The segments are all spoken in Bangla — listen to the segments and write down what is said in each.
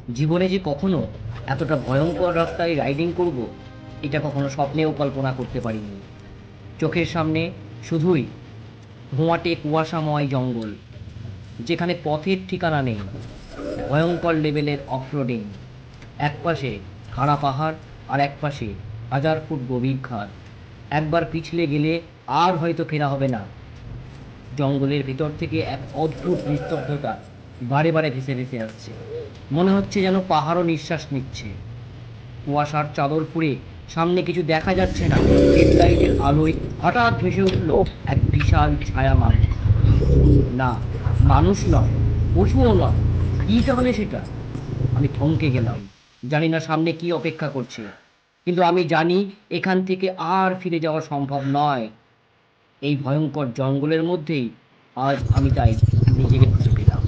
জীবনে যে কখনো এতটা ভয়ঙ্কর রাস্তায় রাইডিং করব, এটা কখনো স্বপ্নেও কল্পনা করতে পারিনি। চোখের সামনে শুধুই ধোঁয়াটে কুয়াশাময় জঙ্গল, যেখানে পথের ঠিকানা নেই, ভয়ঙ্কর লেভেলের অফরোডিং। একপাশে খাড়া পাহাড়, আর একপাশে 1000 ফুট গভীর খাদ। একবার পিছলে গেলে আর হয়তো ফেরা হবে না। জঙ্গলের ভিতর থেকে এক অদ্ভুত নিস্তব্ধতা বারে বারে ভেসে ভেসে আসছে। মনে হচ্ছে যেন পাহাড়ও নিঃশ্বাস নিচ্ছে। কুয়াশার চাদর পুড়ে সামনে কিছু দেখা যাচ্ছে না। হেডলাইটের আলোয় হঠাৎ ভেসে উঠল এক বিশাল ছায়া মানুষ। না, মানুষ নয়, পশুও নয়। কি তাহলে সেটা? আমি থমকে গেলাম। জানি না সামনে কি অপেক্ষা করছে, কিন্তু আমি জানি এখান থেকে আর ফিরে যাওয়া সম্ভব নয়। এই ভয়ঙ্কর জঙ্গলের মধ্যেই আজ আমি তাই নিজেকে খুঁজে পেলাম।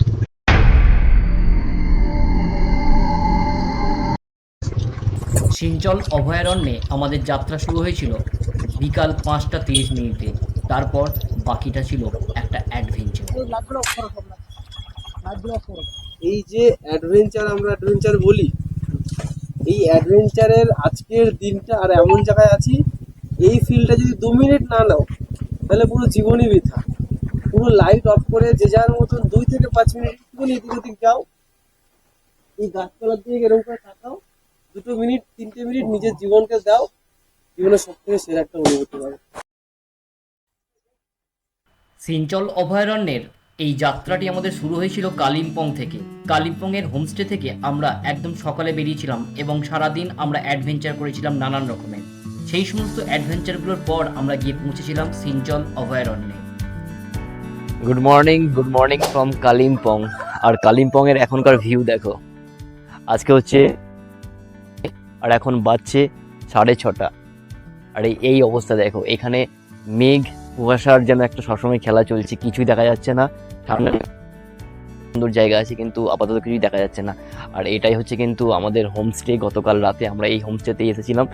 সিঞ্চল অভয়ারণ্যে আমাদের যাত্রা শুরু হয়েছিল বিকাল 5টা 30 মিনিটে। তারপর বাকিটা ছিল একটা অ্যাডভেঞ্চার। এই যে অ্যাডভেঞ্চার, আমরা অ্যাডভেঞ্চার বলি, এই অ্যাডভেঞ্চারের আজকের দিনটা আর এমন জায়গায় আছি, এই ফিলটা যদি 2 মিনিট না নাও তাহলে পুরো জীবনই বৃথা। পুরো লাইট অফ করে যে যার মতন 2 থেকে 5 মিনিট একটুখানি এদিক ওদিক যাও, এই গাছপালার দিকে এরকম করে তাকাও, 2 মিনিট 3টে মিনিট নিজের জীবনকে দাও, জীবনের সব থেকে সেরা একটা অনুভূতি পাবে। সিঞ্চল অভয়ারণ্যের এই যাত্রাটি আমাদের শুরু হয়েছিল কালিম্পং থেকে। কালিম্পংয়ের হোমস্টে থেকে আমরা একদম সকালে বেরিয়েছিলাম এবং সারাদিন আমরা অ্যাডভেঞ্চার করেছিলাম নানান রকমের। সেই সমস্ত অ্যাডভেঞ্চারগুলোর পর আমরা গিয়ে পৌঁছেছিলাম সিঞ্চল অভয়ারণ্যে। Good morning from Kalimpong. আর কালিম্পং এর এখনকার ভিউ দেখো। আজকে হচ্ছে আর এখন বাজছে 6:30। আর এই অবস্থা দেখো, এখানে মেঘ কুয়াশার যেন একটা সবসময় খেলা চলছে, কিছুই দেখা যাচ্ছে না। সামনে সুন্দর জায়গা আছে কিন্তু আপাতত কিছুই দেখা যাচ্ছে না। আর এটাই হচ্ছে কিন্তু আমাদের হোমস্টে। গতকাল রাতে আমরা এই হোমস্টেতেই এসেছিলাম।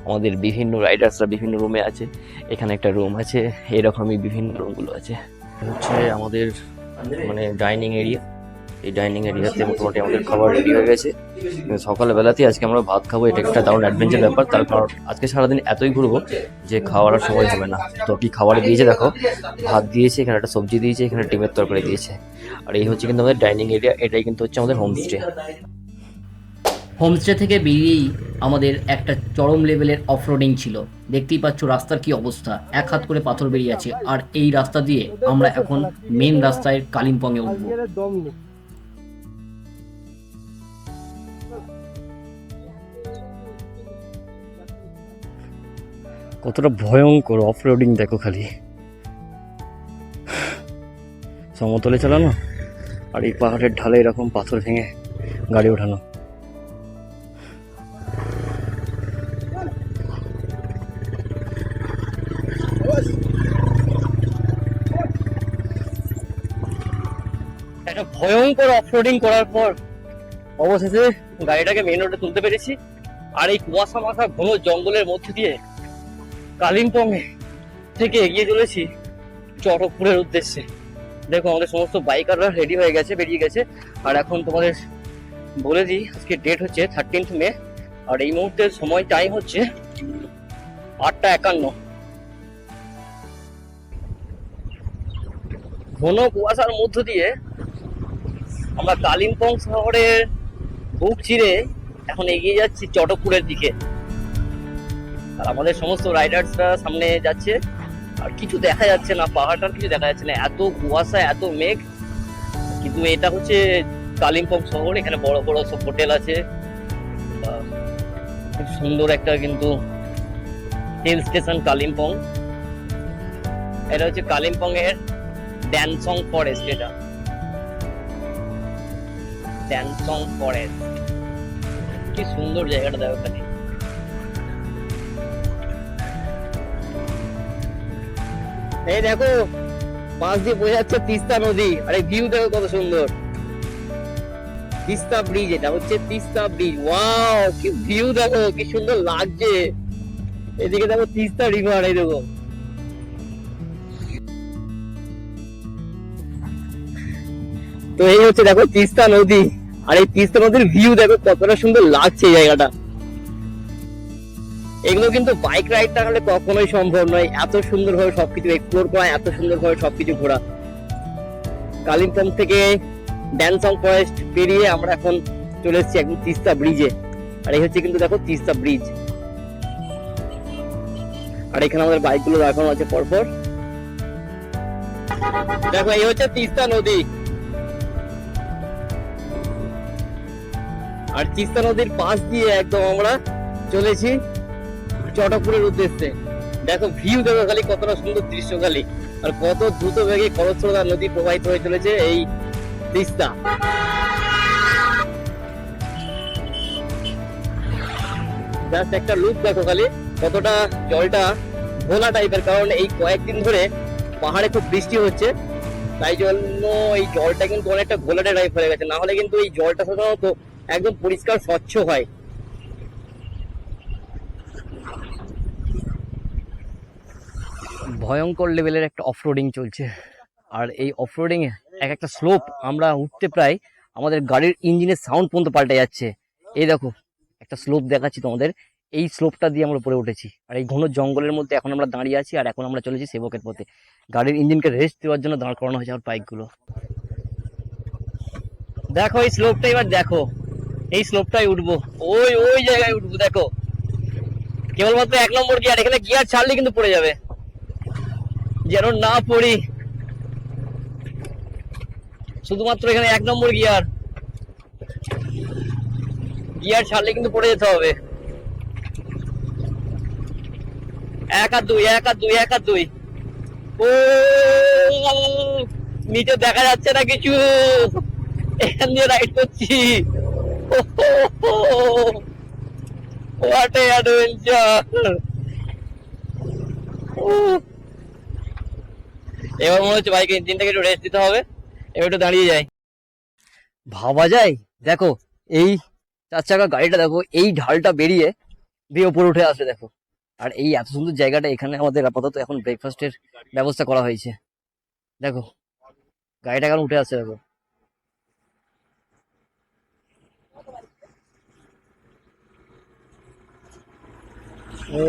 আমাদের বিভিন্ন রাইডার্সরা বিভিন্ন রুমে আছে। এখানে একটা রুম আছে, এরকমই বিভিন্ন রুমগুলো আছে। হচ্ছে আমাদের মানে ডাইনিং এরিয়া। এই ডাইনিং এরিয়াতে মোটামুটি আমাদের খাবার রেডি হয়ে গেছে। সকালবেলাতেই আজকে আমরা ভাত খাবো, এটা একটা দারুণ অ্যাডভেঞ্চার ব্যাপার। তারপর আজকে সারাদিন এতই ঘুরবো যে খাওয়ার আর সময় হবে না। তো কি খাবার দিয়েছে দেখো, ভাত দিয়েছে, এখানে একটা সবজি দিয়েছে, এখানে ডিমের তরকারি দিয়েছে। আর এই হচ্ছে কিন্তু আমাদের ডাইনিং এরিয়া, এটাই কিন্তু হচ্ছে আমাদের হোমস্টে। হোমস্টে থেকে বেরিয়েই আমাদের একটা চরম লেভেলের অফরোডিং ছিল। দেখতেই পাচ্ছ রাস্তার কি অবস্থা, 1 হাত করে পাথর বেরিয়ে আছে। আর এই রাস্তা দিয়ে আমরা এখন মেন রাস্তায় কালিম্পংয়ে উঠবো। কতটা ভয়ঙ্কর অফরোডিং দেখো, খালি সমতলে চালানো আর এই পাহাড়ের ঢালে এরকম পাথর ভেঙে গাড়ি ওঠানো। একটা ভয়ঙ্কর অফরোডিং করার পর অবশেষে গাড়িটাকে মেন রোডে তুলতে পেরেছি। আর এই কুয়াশা মাখা ঘন জঙ্গলের মধ্যে দিয়ে কালিম্পং থেকে এগিয়ে চলেছি চটকপুরের উদ্দেশ্যে। দেখো আমাদের সমস্ত বাইকাররা রেডি হয়ে গেছে, বেরিয়ে গেছে। আর এখন তোমাদের বলে দিই, আজকে ডেট হচ্ছে 13th মে। আর এই মুহূর্তের সময় টাইম হচ্ছে 8টা 51। ঘন কুয়াশার মধ্য দিয়ে আমরা কালিম্পং শহরের বুক চিরে এখন এগিয়ে যাচ্ছি চটকপুরের দিকে। আর আমাদের সমস্ত রাইডার্সরা সামনে যাচ্ছে। আর কিছু দেখা যাচ্ছে না, পাহাড়টার কিছু দেখা যাচ্ছে না, এত কুয়াশা, এত মেঘ। কিন্তু এটা হচ্ছে কালিম্পং শহর, এখানে বড় বড় সব হোটেল আছে। খুব সুন্দর একটা কিন্তু হিল স্টেশন কালিম্পং। এটা হচ্ছে কালিম্পং এর ড্যানসং ফরেস্ট। এটা ড্যানসং ফরেস্ট, কি সুন্দর জায়গাটা দেখো খালি। এই দেখো পাশ দিয়ে বোঝা যাচ্ছে তিস্তা নদী। আর এই ভিউ দেখো কত সুন্দর। তিস্তা ব্রিজ, এটা হচ্ছে তিস্তা ব্রিজ। ওয়াও, কি ভিউ দেখো, কি সুন্দর লাগছে। এদিকে দেখো তিস্তা রিভার, এই দেখো। তো এই হচ্ছে দেখো তিস্তা নদী। আর এই তিস্তা নদীর ভিউ দেখো কতটা সুন্দর লাগছে এই জায়গাটা। এগুলো কিন্তু বাইক রাইড না হলে কখনোই সম্ভব নয়, এত সুন্দর ভাবে সবকিছু এক্সপ্লোর করা, এত সুন্দর ভাবে সবকিছু ঘোরা। কালিম্পং থেকে ড্যানসং ফরেস্ট পেরিয়ে আমরা এখন চলে এসেছি একদম তিস্তা ব্রিজে। আর এই হচ্ছে কিন্তু দেখো তিস্তা ব্রিজ। আর এখানে আমাদের বাইক গুলো রাখানো আছে পরপর। দেখো এই হচ্ছে তিস্তা নদী। আর তিস্তা নদীর পাশ দিয়ে একদম আমরা চলেছি চটকপুরের উদ্দেশ্যে। দেখো ভিউ দেখো খালি কতটা সুন্দর দৃশ্য খালি, আর কত দ্রুত বেগে খরস্রোতা নদী প্রবাহিত হয়ে চলেছে এই তিস্তা। জাস্ট একটা লুক দেখো খালি কতটা জলটা ঘোলা টাইপের, কারণ এই কয়েকদিন ধরে পাহাড়ে খুব বৃষ্টি হচ্ছে, তাই জন্য এই জলটা কিন্তু অনেকটা ঘোলাটে টাইপ হয়ে গেছে। না হলে কিন্তু এই জলটা সাধারণত একদম পরিষ্কার স্বচ্ছ হয়। ভয়ঙ্কর লেভেলের একটা অফরোডিং চলছে, আর এই অফরোডিং এ এক একটা স্লোপ আমরা উঠতে প্রায় আমাদের গাড়ির ইঞ্জিনের সাউন্ড পর্যন্ত পাল্টে যাচ্ছে। এই দেখো একটা স্লোপ দেখাচ্ছি তোমাদের, এই স্লোপটা দিয়ে আমরা উপরে উঠেছি। আর এই ঘন জঙ্গলের মধ্যে এখন আমরা দাঁড়িয়ে আছি, আর এখন আমরা চলেছি সেবকের পথে। গাড়ির ইঞ্জিনকে রেস্ট দেওয়ার জন্য দাঁড় করানো হয়েছে আমার বাইকগুলো। দেখো এই স্লোপটা, এবার দেখো এই স্লোপটাই উঠবো, ওই ওই জায়গায় উঠবো। দেখো কেবলমাত্র 1 নম্বর গিয়ার, এখানে গিয়ার ছাড়লে কিন্তু পড়ে যাবে, যেন না পড়ি। শুধুমাত্র এখানে 1 নম্বর গিয়ার, গিয়ার ছাড়লে কিন্তু পড়ে যেতে হবে। 1 আর 2, 1 আর 2, 1 আর 2। ও নিচে দেখা যাচ্ছে না কিছু, এখান দিয়ে রাইড করছি। What a adventure. এবার মনে হচ্ছে বাইকের ইঞ্জিনটাকে একটু রেস্ট দিতে হবে, এবার একটু দাঁড়িয়ে যাই। ভাবা যায় দেখো এই 4 চাকা গাড়িটা দেখো এই ঢালটা বেরিয়ে দিয়ে উপরে উঠে আসবে দেখো। আর এই এত সুন্দর জায়গাটা, এখানে আমাদের আপাতত এখন ব্রেকফাস্টের ব্যবস্থা করা হয়েছে। দেখো গাড়িটা এখন উঠে আসছে দেখো। ও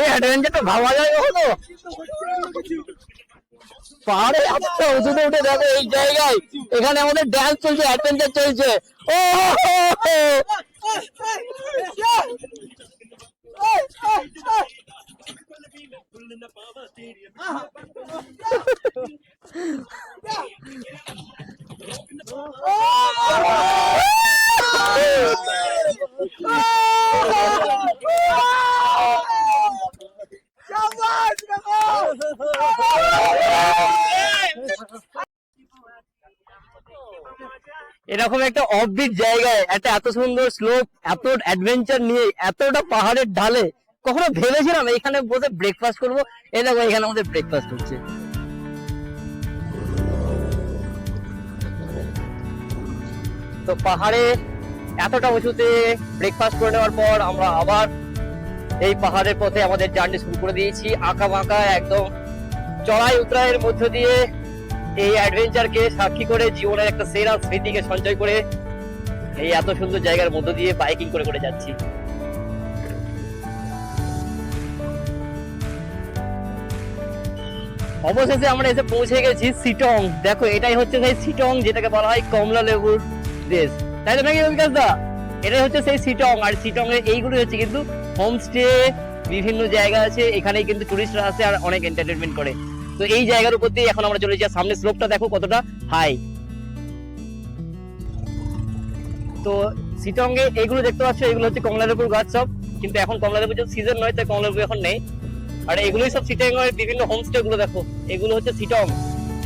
এই অ্যাডভেঞ্চারটা ভাবা যায় কখনো? পাহাড়ে এতটা উঁচুতে উঠে দেখো এই জায়গায়, এখানে আমাদের ড্যান্স চলছে, অ্যাডভেঞ্চার চলছে। ও এরকম একটা অফবিট জায়গায় একটা এত সুন্দর স্লোপ, এত অ্যাডভেঞ্চার নিয়ে এতটা পাহাড়ের ঢালে কখনো ভেবেছিলাম এখানে বসে ব্রেকফাস্ট করবো। এই দেখো এখানে আমাদের ব্রেকফাস্ট হচ্ছে। তো পাহাড়ে এতটা উঁচুতে ব্রেকফাস্ট করে নেওয়ার পর আমরা আবার এই পাহাড়ের পথে আমাদের জার্নি শুরু করে দিয়েছি। আঁকা বাঁকা একদম চড়াই উতরাইয়ের মধ্য দিয়ে এই অ্যাডভেঞ্চারকে সাক্ষী করে জীবনের একটা সেরা স্মৃতিকে সঞ্চয় করে এই এত সুন্দর জায়গার মধ্য দিয়ে বাইকিং করে করে যাচ্ছি। অবশেষে আমরা এসে পৌঁছে গেছি সিটং। দেখো এটাই হচ্ছে সেই সিটং যেটাকে বলা হয় কমলা লেবুর দেশ, তাই তো নাকি বিকাশ দা? এটাই হচ্ছে সেই সিটং। আর সিটং এর এইগুলো হচ্ছে কিন্তু হোমস্টে, বিভিন্ন জায়গা আছে, এখানেই কিন্তু টুরিস্টরা আসে আর অনেক এন্টারটেনমেন্ট করে। তো এই জায়গার উপর দিয়ে এখন আমরা চলে যাই। সামনে স্লোপটা দেখো কতটা হাই। তো সিটং এ এইগুলো দেখতে পাচ্ছ, এগুলো হচ্ছে কমলা লেবুর গাছ সব, কিন্তু এখন কমলা লেবুর যে সিজন নয় তাই কমলা লেবু এখন নেই। আর এগুলোই সব সিটং এর বিভিন্ন হোমস্টে গুলো দেখো, এগুলো হচ্ছে সিটং।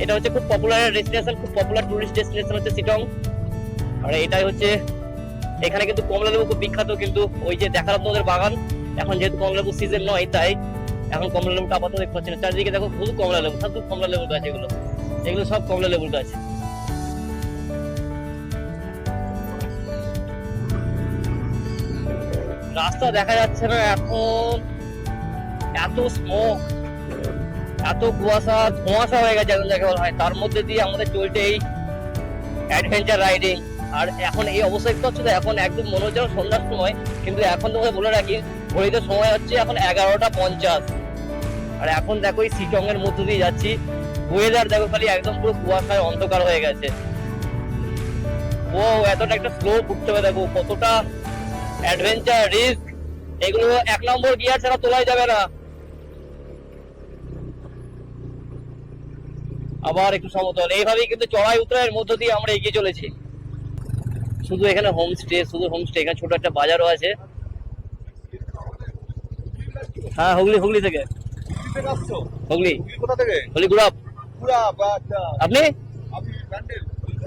এটা হচ্ছে খুব পপুলার ডেস্টিনেশন, খুব পপুলার টুরিস্ট ডেস্টিনেশন হচ্ছে সিটং। আর এটাই হচ্ছে, এখানে কিন্তু কমলা লেবু খুব বিখ্যাত। কিন্তু ওই যে দেখালাম তোমাদের বাগান, এখন যেহেতু কমলা লেবু সিজন নয় তাই এখন কমলা লেবুটা আপাতত দেখতে পাচ্ছি না। চারিদিকে দেখো শুধু কমলা লেবু, শুধু কমলা লেবুর গাছ, এগুলো এগুলো সব কমলা লেবুর গাছ। রাস্তা দেখা যাচ্ছে না এখন, এত স্মোক। এত কুয়াশা ধোঁয়াশা হয়ে গেছে এখন যাকে বলা হয়, তার মধ্যে দিয়ে আমাদের চলছে এই অ্যাডভেঞ্চার রাইডিং। আর এখন এই অবস্থা দেখতে হচ্ছে তো, এখন একদম মনে হচ্ছে যেন সন্ধ্যার সময়, কিন্তু এখন তোমাকে বলে রাখি ঘড়িতে সময় হচ্ছে এখন 11টা 50। আর এখন দেখো এই শিটং এর মধ্যে দিয়ে যাচ্ছি, ওয়েদার দেখো খালি একদম পুরো কুয়াশায় অন্ধকার হয়ে গেছে। ও এতটা একটা স্লো উঠতে হবে, দেখো কতটা অ্যাডভেঞ্চার রিস্ক, এগুলো 1 নম্বর গিয়ার ছাড়া তোলাই যাবে না। আবার একটু সমতল, এইভাবেই কিন্তু চড়াই উতরাইয়ের মধ্য দিয়ে আমরা এগিয়ে চলেছি। শুধু এখানে হোমস্টে, শুধু হোমস্টে, এখানে ছোট একটা বাজারও আছে। হ্যাঁ, হুগলি থেকে। হুগলি কোথা থেকে? হুগলি গুড়াপ। আচ্ছা, আপনি? আমি ব্যান্ডেল,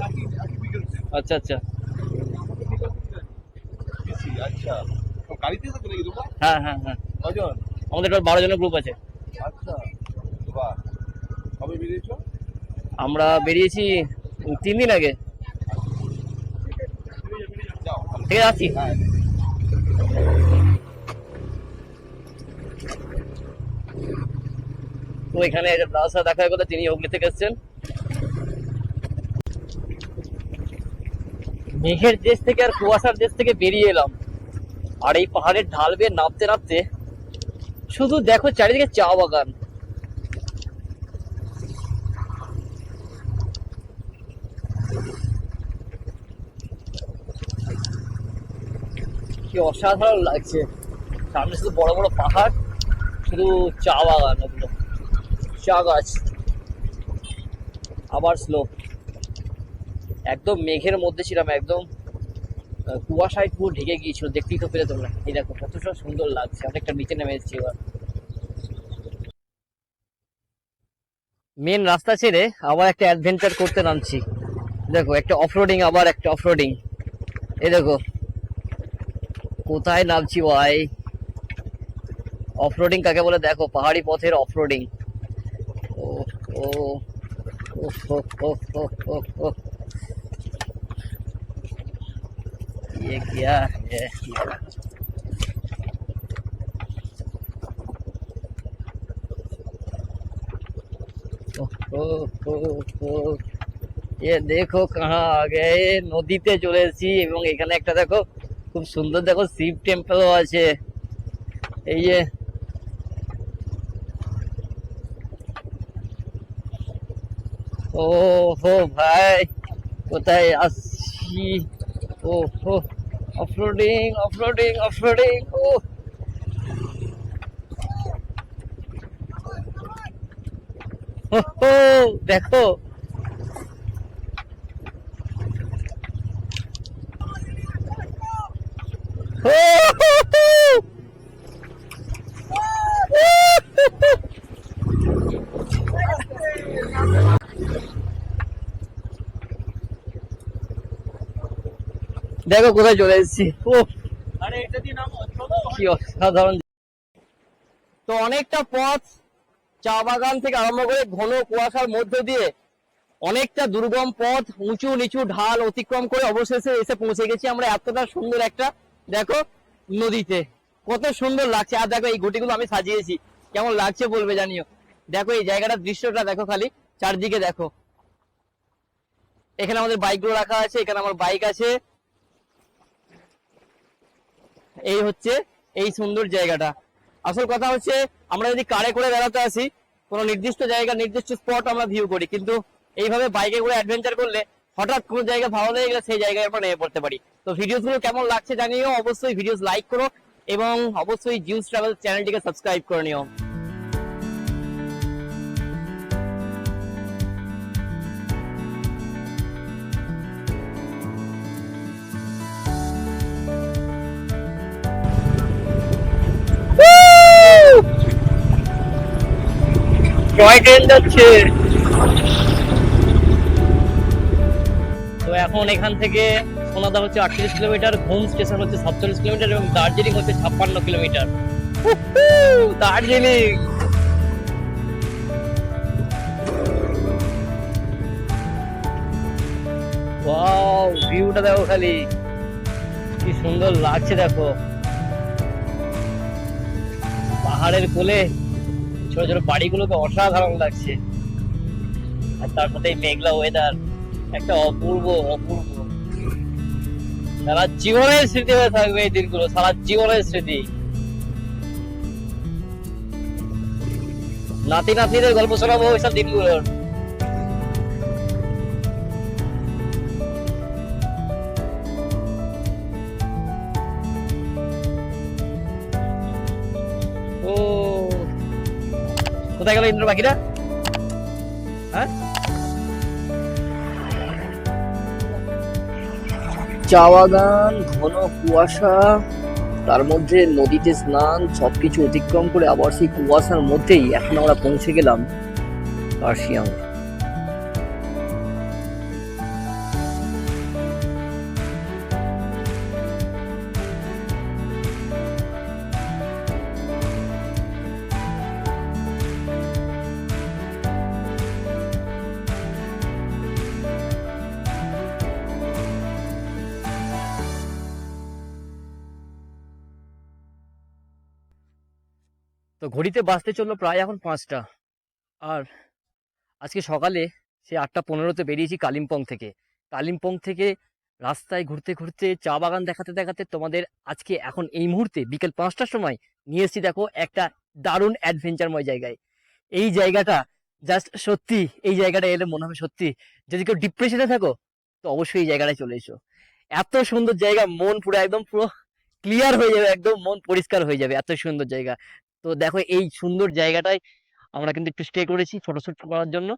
একই বিকেলসে। আচ্ছা আচ্ছা, আচ্ছা, তো গাড়িতে তো চলে গেছো? হ্যাঁ হ্যাঁ হ্যাঁ, কজন? আমাদের টোটাল 12 জনের গ্রুপ আছে। আচ্ছা, বাহ, কবে বেরিয়েছো? আমরা বেরিয়েছি 3 দিন আগে। যাও, ঠিক আছে, আসছি। হ্যাঁ। তো এখানে দাদার সাথে দেখা কথা, তিনি হুগলি থেকে এসেছেন। মেঘের দেশ থেকে আর কুয়াশার দেশ থেকে বেরিয়ে এলাম, আর এই পাহাড়ের ঢাল বেয়ে নামতে নামতে শুধু দেখো চারিদিকে চা বাগান। কি অসাধারণ লাগছে, সামনে শুধু বড় বড় পাহাড়, শুধু চা বাগান, ওগুলো চা গাছ। আবার স্লো, একদম মেঘের মধ্যে ছিলাম, একদম কুয়াশায় পুরো ঢেকে গিয়েছিল, দেখতেই তো পেলে তোমরা। এই দেখো কতটা সুন্দর লাগছে, অনেকটা নিচে নেমে এসেছি এবার। মেন রাস্তা ছেড়ে আবার একটা অ্যাডভেঞ্চার করতে নামছি। দেখো একটা অফরোডিং, আবার একটা অফরোডিং। এই দেখো কোথায় নামছি ভাই। অফরোডিং কাকে বলে দেখো, পাহাড়ি পথের অফরোডিং। ও ও ও ও ও ও ও ও ये क्या है? ये देखो कहाँ आ गए, নদীতে চলে এসেছি। এবং এখানে একটা দেখো খুব সুন্দর, দেখো শিব টেম্পলও আছে। এই যে ও হো ভাই, কোথায় আসছি। ও হো, অফরোডিং অফরোডিং অফরোডিং। ও হো হো, দেখো হো হো হো। দেখো কোথায় চলে এসেছি। ও কি অসাধারণ। তো অনেকটা পথ চা বাগান থেকে আরম্ভ করে ঘন কুয়াশার মধ্য দিয়ে অনেকটা দুর্গম পথ, উঁচু নিচু ঢাল অতিক্রম করে অবশেষে এসে পৌঁছে গেছি আমরা এতটা সুন্দর একটা দেখো নদীতে। কত সুন্দর লাগছে। আর দেখো এই ঘুটিগুলো আমি সাজিয়েছি, কেমন লাগছে বলবে জানিও। দেখো এই জায়গাটার দৃশ্যটা দেখো, খালি চারদিকে দেখো। এখানে আমাদের বাইকগুলো রাখা আছে, এখানে আমার বাইক আছে। এই হচ্ছে এই সুন্দর জায়গাটা। আসল কথা হচ্ছে আমরা যদি কারে করে বেড়াতে আসি, কোনো নির্দিষ্ট জায়গা নির্দিষ্ট স্পট আমরা ভিউ করি, কিন্তু এইভাবে বাইকে করে অ্যাডভেঞ্চার করলে হঠাৎ কোনো জায়গা ভালো লেগে গেলে সেই জায়গায় আমরা নেমে পড়তে পারি। তো ভিডিওস গুলো কেমন লাগছে জানিও, অবশ্যই ভিডিওস লাইক করো এবং অবশ্যই জিউস ট্রাভেল চ্যানেলটিকে সাবস্ক্রাইব করে নিও। টয় ট্রেন যাচ্ছে। তো এখন এখান থেকে সোনাদা হচ্ছে 38 কিলোমিটার, ঘুম স্টেশন হচ্ছে 47 কিলোমিটার এবং দার্জিলিং হচ্ছে 56 কিলোমিটার। দার্জিলিং ওয়াও, ভিউটা দেখো খালি কি সুন্দর লাগছে। দেখো পাহাড়ের কোলে ছোট ছোট বাড়িগুলোকে অসাধারণ লাগছে, আর তার সাথে এই মেঘলা ওয়েদার, একটা অপূর্ব অপূর্ব। সারা জীবনের স্মৃতি হয়ে থাকবে এই দিনগুলো, সারা জীবনের স্মৃতি। নাতি নাতনিদের গল্প শোনাবো ওইসব দিনগুলোর। ও কোথায় গেল ইন্দ্র পাখিরা? হ্যাঁ, চা বাগান, ঘন কুয়াশা, তার মধ্যে নদীতে স্নান, সবকিছু অতিক্রম করে আবার সেই কুয়াশার মধ্যেই এখন আমরা পৌঁছে গেলাম কার্শিয়াং। তো ঘড়িতে বাজতে চললো প্রায় এখন 5টা, আর আজকে সকালে সে 8:15-তে বেরিয়েছি কালিম্পং থেকে। কালিম্পং থেকে রাস্তায় ঘুরতে ঘুরতে, চা বাগান দেখাতে দেখাতে তোমাদের আজকে এখন এই মুহূর্তে বিকেল 5টার সময় নিয়ে এসেছি দেখো একটা দারুণ অ্যাডভেঞ্চারময় জায়গায়। এই জায়গাটা জাস্ট সত্যি, এই জায়গাটা এলে মনে হবে সত্যি যদি কেউ ডিপ্রেশনে থাকো তো অবশ্যই এই জায়গাটায় চলে এসো। এত সুন্দর জায়গা, মন পুরো একদম পুরো ক্লিয়ার হয়ে যাবে, একদম মন পরিষ্কার হয়ে যাবে, এত সুন্দর জায়গা। তো দেখো এই সুন্দর জায়গাটায় আমরা কিন্তু একটু স্টে করেছি ফটোশ্যুট করার জন্য,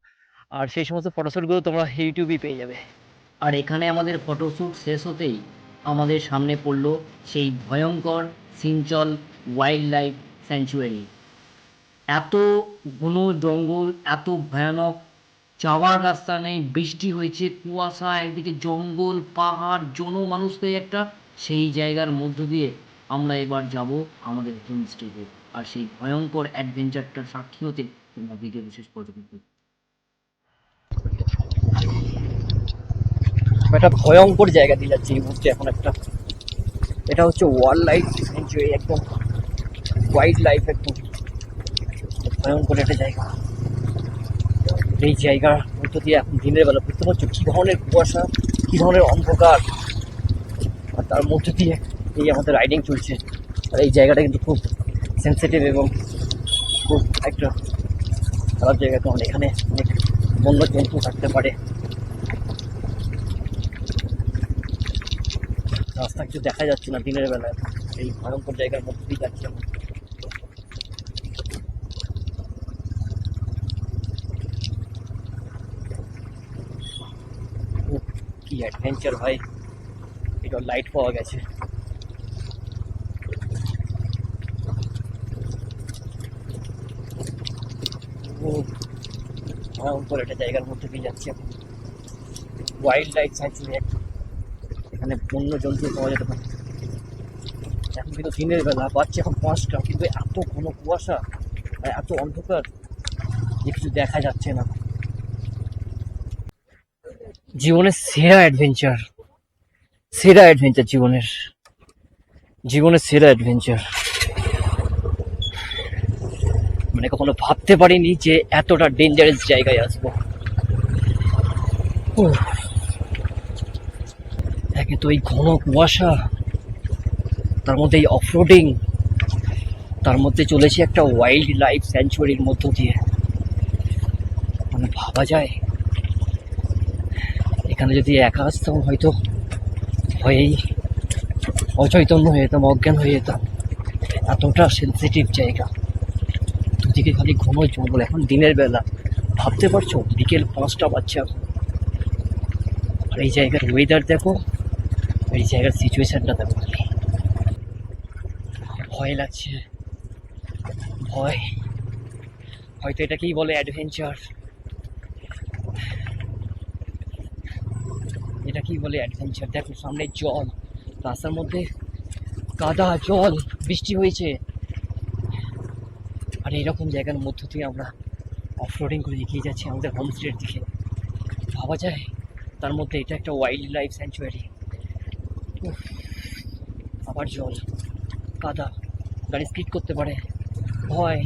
আর সেই সমস্ত ফটোশ্যুটগুলো তোমরা ইউটিউবেই পেয়ে যাবে। আর এখানে আমাদের ফটোশ্যুট শেষ হতেই আমাদের সামনে পড়লো সেই ভয়ঙ্কর সিঞ্চল ওয়াইল্ড লাইফ স্যাংচুয়ারি। এত ঘন জঙ্গল, এত ভয়ানক, যাওয়ার রাস্তা নেই, বৃষ্টি হয়েছে, কুয়াশা, একদিকে জঙ্গল, পাহাড়, জনমানুষদের একটা, সেই জায়গার মধ্য দিয়ে আমরা এবার যাব আমাদের হোমস্টেতে। আর সেই ভয়ঙ্কর অ্যাডভেঞ্চারটার সাক্ষী হতে তোমরা ভিডিও বিশেষ পর্যন্ত। একটা ভয়ঙ্কর জায়গা দিয়ে যাচ্ছে এই মুহূর্তে এখন একটা, এটা হচ্ছে ওয়াইল্ড লাইফ স্যাংচুয়ারি, একদম ওয়াইল্ড লাইফ, একদম ভয়ঙ্কর একটা জায়গা। এই জায়গার মধ্য দিয়ে এখন দিনের বেলা বুঝতে পারছো কি ধরনের কুয়াশা, কি ধরনের অন্ধকার, আর তার মধ্য দিয়ে এই আমাদের রাইডিং চলছে। আর এই জায়গাটা কিন্তু খুব সেন্সিটিভ এবং খুব একটা খারাপ জায়গা, কারণ এখানে অনেক বন্য জন্তু থাকতে পারে। রাস্তা কিছু দেখা যাচ্ছে না দিনের বেলায়, এই ভয়ঙ্কর জায়গার মধ্যে দিয়ে যাচ্ছি আমরা। কি অ্যাডভেঞ্চার ভাই, এটা লাইট পাওয়া গেছে। ভয়ঙ্কর একটা জায়গার মধ্যে দিয়ে যাচ্ছি এখন, ওয়াইল্ড লাইফ স্যাংচুয়ারি। এখানে বন্য জন্তু পাওয়া যেতে পারে। এখন কিন্তু দিনের বেলা, বাচ্চা এখন 5টা, কিন্তু এত ঘন কুয়াশা আর এত অন্ধকার যে কিছু দেখা যাচ্ছে না। জীবনের সেরা অ্যাডভেঞ্চার, সেরা অ্যাডভেঞ্চার, জীবনের সেরা অ্যাডভেঞ্চার। মানে কখনো ভাবতে পারিনি যে এতটা ডেঞ্জারাস জায়গায় আসবো। একে তো এই ঘন কুয়াশা, তার মধ্যে এই অফরোডিং, তার মধ্যে চলেছে একটা ওয়াইল্ড লাইফ স্যাংচুয়ারির মধ্য দিয়ে। মানে ভাবা যায় এখানে যদি একা আসতাম হয়তো ভয়েই অচৈতন্য হয়ে যেতাম, অজ্ঞান হয়ে যেতাম। এতটা সেন্সিটিভ জায়গা, দুদিকে খালি ঘন জঙ্গল। এখন দিনের বেলা, ভাবতে পারছো বিকেল 5টা বাজছে এখন, আর এই জায়গার ওয়েদার দেখো, এই জায়গার সিচুয়েশনটা দেখো। ভয় লাগছে, ভয়। হয়তো এটাকেই বলে অ্যাডভেঞ্চার, এটাকেই বলে অ্যাডভেঞ্চার। দেখো সামনে জল, রাস্তার মধ্যে কাদা, জল, বৃষ্টি হয়েছে, আর এইরকম জায়গার মধ্য দিয়ে আমরা অফরোডিং করে এগিয়ে যাচ্ছি আমাদের হোমস্টের দিকে। ভাবা যায় তার মধ্যে এটা একটা ওয়াইল্ড লাইফ স্যাংচুয়ারি। আবার জল, কাদা, গাড়ি স্কিড করতে পারে, ভয়,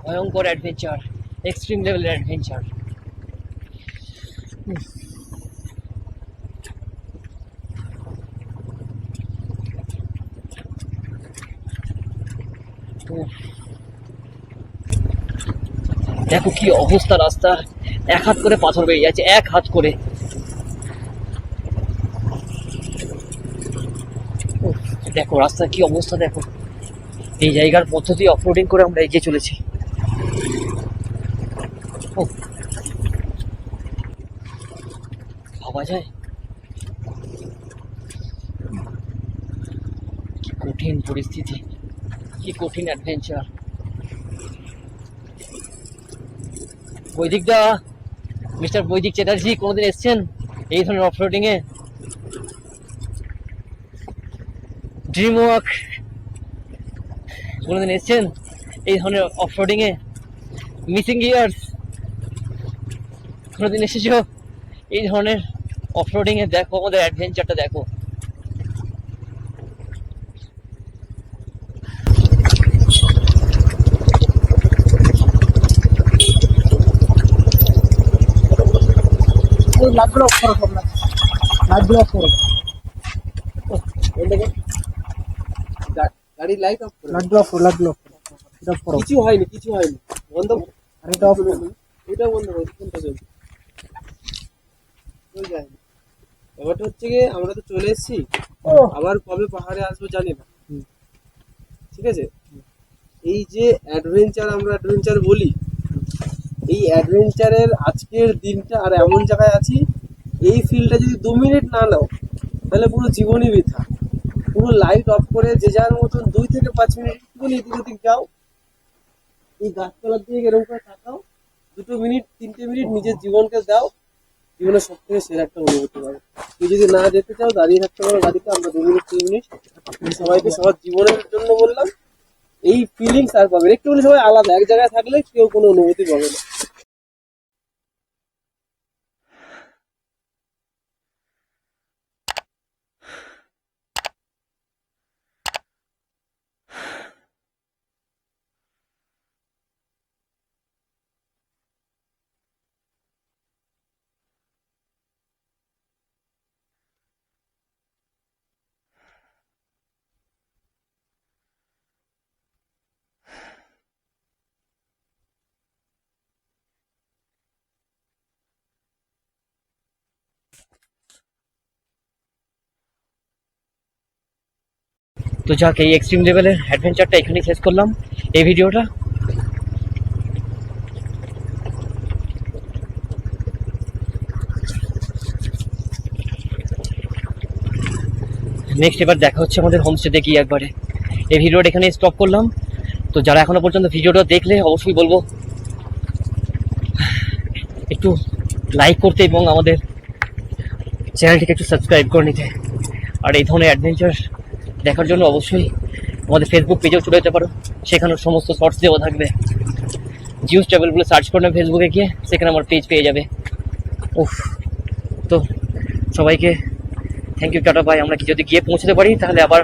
ভয়ঙ্কর অ্যাডভেঞ্চার, এক্সট্রিম লেভেলের অ্যাডভেঞ্চার। দেখো কি অবস্থা রাস্তার, এক হাত করে পাথর বেরিয়ে যাচ্ছে, এক হাত করে। দেখো রাস্তার কি অবস্থা দেখো। এই জায়গার পদ্ধতি অফরোডিং করে আমরা এগিয়ে চলেছি। ভাবা যায় কি কঠিন পরিস্থিতি, কি কঠিন অ্যাডভেঞ্চার। বৈদিক দা, মিস্টার বৈদিক চ্যাটার্জি, কোনোদিন এসছেন এই ধরনের অফরোডিং এ? ড্রিম ওয়াক কোনোদিন এসছেন এই ধরনের অফরোডিং এ? মিসিং গিয়ার্স কোনোদিন এসেছো এই ধরনের অফরোডিং এ? দেখো আমাদের অ্যাডভেঞ্চারটা দেখো। লাইটগুলো অফ করো, লাইটগুলো অফ করো, গাড়ি লাইট অফ করো, লাইটগুলো অফ করো, লাইটগুলো অফ করো। কিছু হয়নি, কিছু হয়নি, বন্ধ। আর এটা অফ করো, এটা বন্ধ করো, কোনটা চলছে? চলে যায়। ব্যাপারটা হচ্ছে গিয়ে আমরা তো চলে এসেছি, আবার কবে পাহাড়ে আসবো জানি না, ঠিক আছে? এই যে অ্যাডভেঞ্চার আমরা অ্যাডভেঞ্চার বলি, এই অ্যাডভেঞ্চারের আজকের দিনটা আর এমন জায়গায় আছি, এই ফিলটা যদি 2 মিনিট না নাও তাহলে পুরো জীবনই বৃথা। পুরো লাইট অফ করে যে যার মতন 2 থেকে 5 মিনিট একটুখানি এদিক ওদিক যাও, এই গাছতলার দিকে এরকম করে তাকাও, 2 মিনিট 3টে মিনিট নিজের জীবনকে দাও, জীবনের সব থেকে সেরা একটা অনুভূতি পাবে। তুই যদি না যেতে চাও দাঁড়িয়ে থাকতে পারো গাড়িতে, আমরা 2 মিনিট 3 মিনিট সবাইকে সবার জীবনের জন্য বললাম। এই ফিলিংস আর পাবে একটুখানি, সবাই আলাদা, এক জায়গায় থাকলে কেউ কোনো অনুভূতি পাবে না। তো যাক, এই এক্সট্রিম লেভেলের অ্যাডভেঞ্চারটা এখানেই শেষ করলাম এই ভিডিওটা। নেক্সট এবার দেখা হচ্ছে আমাদের হোমস্টেতে গিয়ে একবারে। এই ভিডিওটা এখানে স্টপ করলাম। তো যারা এখনো পর্যন্ত ভিডিওটা দেখলে অবশ্যই বলবো একটু লাইক করতে এবং আমাদের চ্যানেলটিকে একটু সাবস্ক্রাইব করে নিতে। আর এই ধরনের অ্যাডভেঞ্চার দেখার জন্য অবশ্যই আমাদের ফেসবুক পেজেও চলে যেতে পারো, সেখানে সমস্ত শর্টস দেওয়া থাকবে। জিউস ট্রাভেল বলে সার্চ করলে ফেসবুকে গিয়ে সেখানে আমার পেজ পেয়ে যাবে। উফ, তো সবাইকে থ্যাংক ইউ, টাটা, বাই। আমরা কি যদি গিয়ে পৌঁছতে পারি তাহলে আবার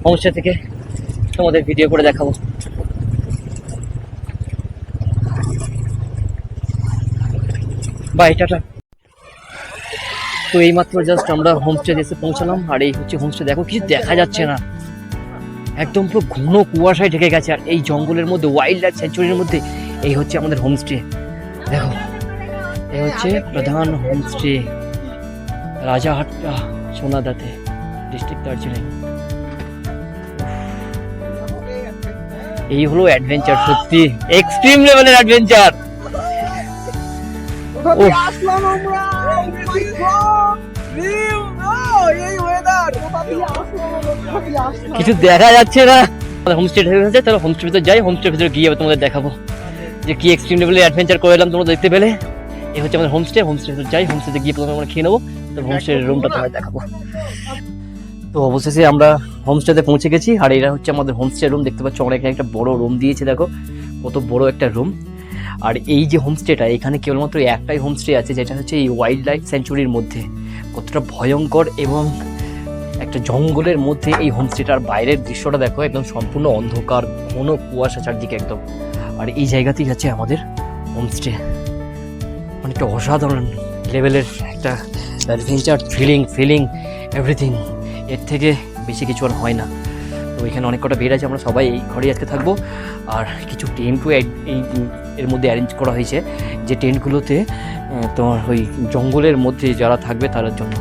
হোমস্টে থেকে তোমাদের ভিডিও করে দেখাবো। Bye, tata. তো এইমাত্র জাস্ট আমরা হোমস্টে এসে পৌঁছালাম, আর এই হচ্ছে হোমস্টে। দেখো কিছু দেখা যাচ্ছে না, একদম পুরো ঘন কুয়াশায় ঢেকে গেছে। আর এই জঙ্গলের মধ্যে, ওয়াইল্ড লাইফ স্যাঞ্চুরির মধ্যে এই হচ্ছে আমাদের হোমস্টে। দেখো এই হচ্ছে প্রধান হোমস্টে, রাজাহাট্টা, সোনাদাতে, ডিস্ট্রিক্ট দার্জিলিং। এই হলো অ্যাডভেঞ্চার, সত্যি এক্সট্রিম লেভেলের অ্যাডভেঞ্চার। কিছু দেখা যাচ্ছে না, হোমস্টে হয়েছে। তাহলে হোমস্টের ভিতরে যাই, হোমস্টের ভিতরে গিয়ে তোমাদের দেখাবো যে কি এক্সট্রিম লেভেলের অ্যাডভেঞ্চার করে এলাম, তোমরা দেখতে পেলে। এই হচ্ছে আমাদের হোমস্টে। হোমস্টের ভিতরে যাই, হোমস্টেতে গিয়ে প্রথমে আমরা খেয়ে নেবো, তো হোমস্টের রুমটা তোমাদের দেখাবো। তো অবশেষে আমরা হোমস্টেতে পৌঁছে গেছি, আর এটা হচ্ছে আমাদের হোমস্টে রুম। দেখতে পাচ্ছ অনেক একটা বড় রুম দিয়েছে, দেখো কত বড় একটা রুম। আর এই যে হোমস্টেটা, এখানে কেবলমাত্র একটাই হোমস্টে আছে, যেটা হচ্ছে এই ওয়াইল্ড লাইফ স্যাঞ্চুরির মধ্যে। কতটা ভয়ঙ্কর এবং একটা জঙ্গলের মধ্যে এই হোমস্টেটার বাইরের দৃশ্যটা দেখো, একদম সম্পূর্ণ অন্ধকার, ঘন কুয়াশা চারদিকে একদম। আর এই জায়গাতেই আছে আমাদের হোমস্টে। মানে একটা অসাধারণ লেভেলের একটা অ্যাডভেঞ্চার, ফিলিং এভরিথিং, এর থেকে বেশি কিছু আর হয় না। তো এখানে অনেক কটা বেড আছে, আমরা সবাই এই ঘরেই আজকে থাকবো। আর কিছু টেন্টও এই এর মধ্যে অ্যারেঞ্জ করা হয়েছে, যে টেন্টগুলোতে তোমার ওই জঙ্গলের মধ্যে যারা থাকবে তাদের জন্য।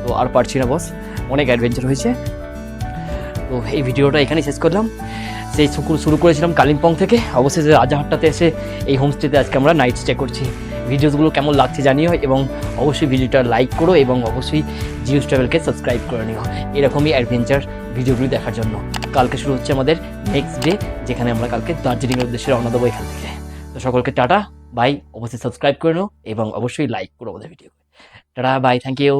তো আর পারছি না বস, অনেক অ্যাডভেঞ্চার হয়েছে। তো এই ভিডিওটা এখানেই শেষ করলাম। সেই শুরু করেছিলাম কালিম্পং থেকে, অবশেষে রাজাহাটটাতে এসে এই হোমস্টেতে আজকে আমরা নাইট স্টে করছি। ভিডিওসগুলো কেমন লাগছে জানিও, এবং অবশ্যই ভিডিওটা লাইক করো, এবং অবশ্যই জিওস ট্রাভেলকে সাবস্ক্রাইব করে নিও এরকমই অ্যাডভেঞ্চার ভিডিওগুলি দেখার জন্য। কালকে শুরু হচ্ছে আমাদের নেক্সট ডে, যেখানে আমরা কালকে দার্জিলিংয়ের উদ্দেশ্যে রওনা দেবো এখান থেকে। তো সকলকে টাটা বাই, অবশ্যই সাবস্ক্রাইব করে নাও এবং অবশ্যই লাইক করো আমাদের ভিডিও। Tata bye, thank you.